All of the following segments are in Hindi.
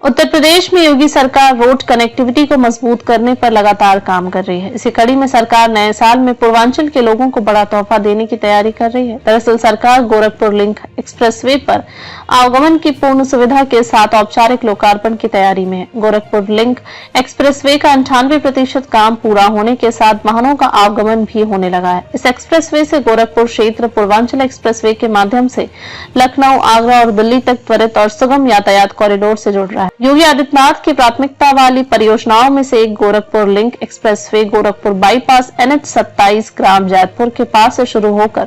उत्तर प्रदेश में योगी सरकार रोड कनेक्टिविटी को मजबूत करने पर लगातार काम कर रही है। इसी कड़ी में सरकार नए साल में पूर्वांचल के लोगों को बड़ा तोहफा देने की तैयारी कर रही है। दरअसल सरकार गोरखपुर लिंक एक्सप्रेसवे पर आवागमन की पूर्ण सुविधा के साथ औपचारिक लोकार्पण की तैयारी में है। गोरखपुर लिंक एक्सप्रेसवे का 98% काम पूरा होने के साथ वाहनों का आवागमन भी होने लगा है। इस एक्सप्रेसवे से गोरखपुर क्षेत्र पूर्वांचल एक्सप्रेसवे के माध्यम से लखनऊ, आगरा और दिल्ली तक त्वरित और सुगम यातायात कॉरिडोर से जुड़ रहा है। योगी आदित्यनाथ की प्राथमिकता वाली परियोजनाओं में से एक Gorakhpur link expressway Gorakhpur bypass NH27 ग्राम जैतपुर के पास से शुरू होकर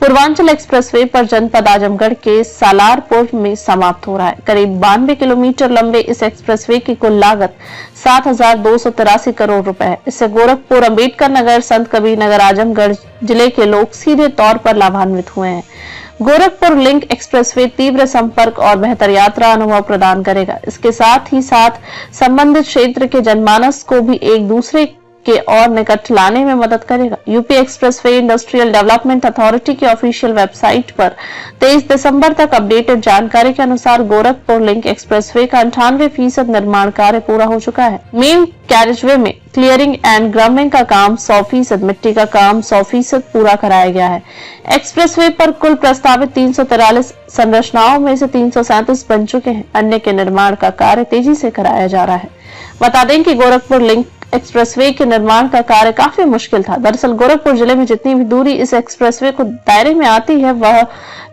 पूर्वांचल एक्सप्रेसवे पर जनपद आजमगढ़ के सालारपुर में समाप्त हो रहा है। करीब 92 किलोमीटर लंबे इस एक्सप्रेसवे की कुल लागत 7,283 करोड़ रुपए है। इससे गोरखपुर, अंबेडकर नगर, संत कबीर नगर, आजमगढ़ जिले के लोग सीधे तौर पर लाभान्वित हुए हैं। गोरखपुर लिंक एक्सप्रेसवे तीव्र संपर्क और बेहतर यात्रा अनुभव प्रदान करेगा। इसके साथ ही साथ संबंधित क्षेत्र के जनमानस को भी एक दूसरे के और निकट लाने में मदद करेगा। UP expressway industrial development authority की ऑफिशियल वेबसाइट पर 23 दिसंबर तक अपडेटेड जानकारी के अनुसार गोरखपुर लिंक एक्सप्रेसवे का 98% निर्माण कार्य पूरा हो चुका है। मेन कैरेजवे में क्लियरिंग एंड ग्राउंडिंग का काम 100%, मिट्टी का काम 100% पूरा कराया गया है। एक्सप्रेसवे पर कुल प्रस्तावित 343 संरचनाओं में से 337 बन चुके हैं। अन्य के निर्माण का कार्य तेजी से कराया जा रहा है। बता दें कि गोरखपुर लिंक एक्सप्रेसवे के निर्माण का कार्य काफी मुश्किल था। दरअसल गोरखपुर जिले में जितनी भी दूरी इस एक्सप्रेसवे को दायरे में आती है वह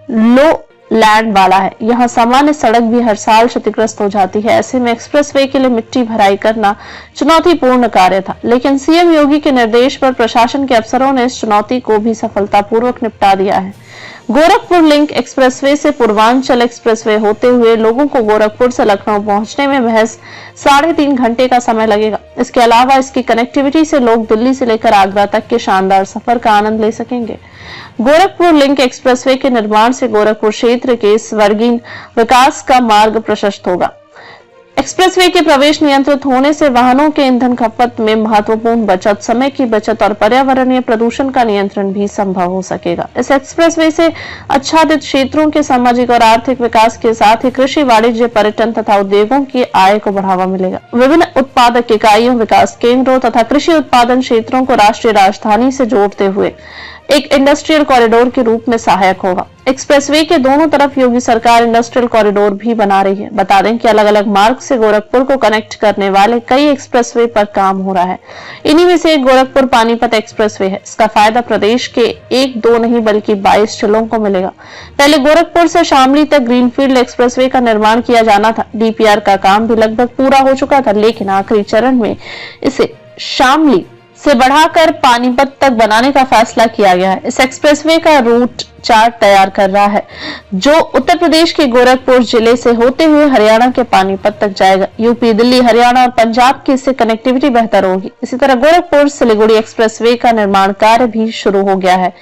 लो लैंड वाला है। यहाँ सामान्य सड़क भी हर साल क्षतिग्रस्त हो जाती है। ऐसे में एक्सप्रेसवे के लिए मिट्टी भराई करना चुनौतीपूर्ण कार्य था, लेकिन सीएम योगी के निर्देश पर प्रशासन के अफसरों ने इस चुनौती को भी सफलतापूर्वक निपटा दिया है। गोरखपुर लिंक एक्सप्रेसवे से पूर्वांचल एक्सप्रेसवे होते हुए लोगों को गोरखपुर से लखनऊ पहुंचने में महज 3.5 घंटे का समय लगेगा। इसके अलावा इसकी कनेक्टिविटी से लोग दिल्ली से लेकर आगरा तक के शानदार सफर का आनंद ले सकेंगे। गोरखपुर लिंक एक्सप्रेसवे के निर्माण से गोरखपुर क्षेत्र के स्वर्गीय विकास का मार्ग प्रशस्त होगा। एक्सप्रेसवे के प्रवेश नियंत्रित होने से वाहनों के ईंधन खपत में महत्वपूर्ण बचत, समय की बचत और पर्यावरणीय प्रदूषण का नियंत्रण भी संभव हो सकेगा। इस एक्सप्रेसवे से आच्छादित क्षेत्रों के सामाजिक और आर्थिक विकास के साथ ही कृषि, वाणिज्य, पर्यटन तथा उद्योगों की आय को बढ़ावा मिलेगा। विभिन्न उत्पादक इकाइयों, विकास केंद्रों तथा कृषि उत्पादन क्षेत्रों को राष्ट्रीय राजधानी से जोड़ते हुए एक इंडस्ट्रियल कॉरिडोर के रूप में सहायक होगा। एक्सप्रेसवे के दोनों तरफ योगी सरकार इंडस्ट्रियल कॉरिडोर भी बना रही है। बता दें कि अलग अलग मार्ग से गोरखपुर को कनेक्ट करने वाले कई एक्सप्रेसवे पर काम हो रहा है। इन्हीं में से एक गोरखपुर पानीपत एक्सप्रेसवे है। इसका फायदा प्रदेश के 1-2 नहीं बल्कि 22 जिलों को मिलेगा। पहले गोरखपुर से शामली तक ग्रीनफील्ड एक्सप्रेसवे का निर्माण किया जाना था। DPR का काम भी लगभग पूरा हो चुका था, लेकिन आखिरी चरण में इसे शामली से बढ़ाकर पानीपत तक बनाने का फैसला किया गया है। इस एक्सप्रेसवे का रूट चार्ट तैयार कर रहा है, जो उत्तर प्रदेश के गोरखपुर जिले से होते हुए हरियाणा के पानीपत तक जाएगा। यूपी, दिल्ली, हरियाणा और पंजाब की इससे कनेक्टिविटी बेहतर होगी। इसी तरह गोरखपुर सिलीगुड़ी एक्सप्रेसवे का निर्माण कार्य भी शुरू हो गया है।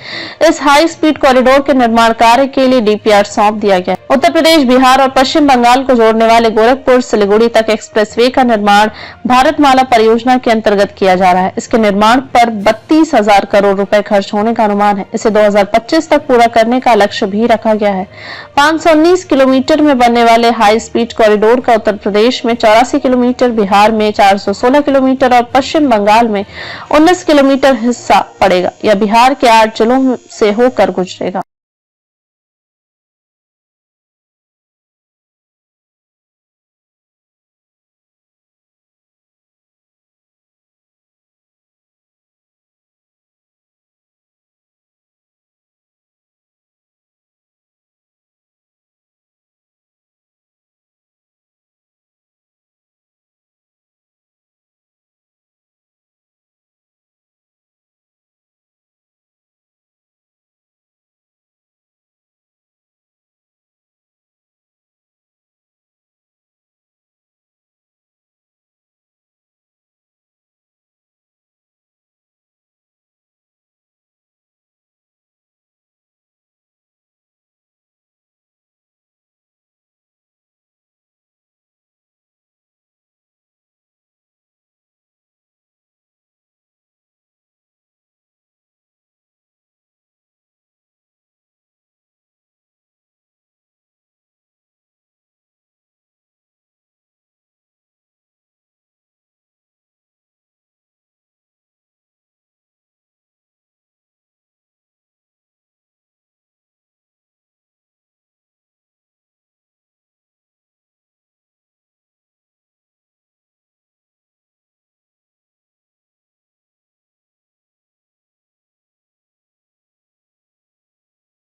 इस हाई स्पीड कॉरिडोर के निर्माण कार्य के लिए DPR सौंप दिया गया है। उत्तर प्रदेश, बिहार और पश्चिम बंगाल को जोड़ने वाले गोरखपुर सिलीगुड़ी तक एक्सप्रेसवे का निर्माण भारतमाला परियोजना के अंतर्गत किया जा रहा है। इसके निर्माण पर 32,000 करोड़ रुपए खर्च होने का अनुमान है। इसे 2025 तक पूरा करने का लक्ष्य भी रखा गया है। 519 किलोमीटर में बनने वाले हाई स्पीड कॉरिडोर का उत्तर प्रदेश में 84 किलोमीटर, बिहार में 416 किलोमीटर और पश्चिम बंगाल में 19 किलोमीटर हिस्सा पड़ेगा। यह बिहार के 8 जिलों से होकर गुजरेगा।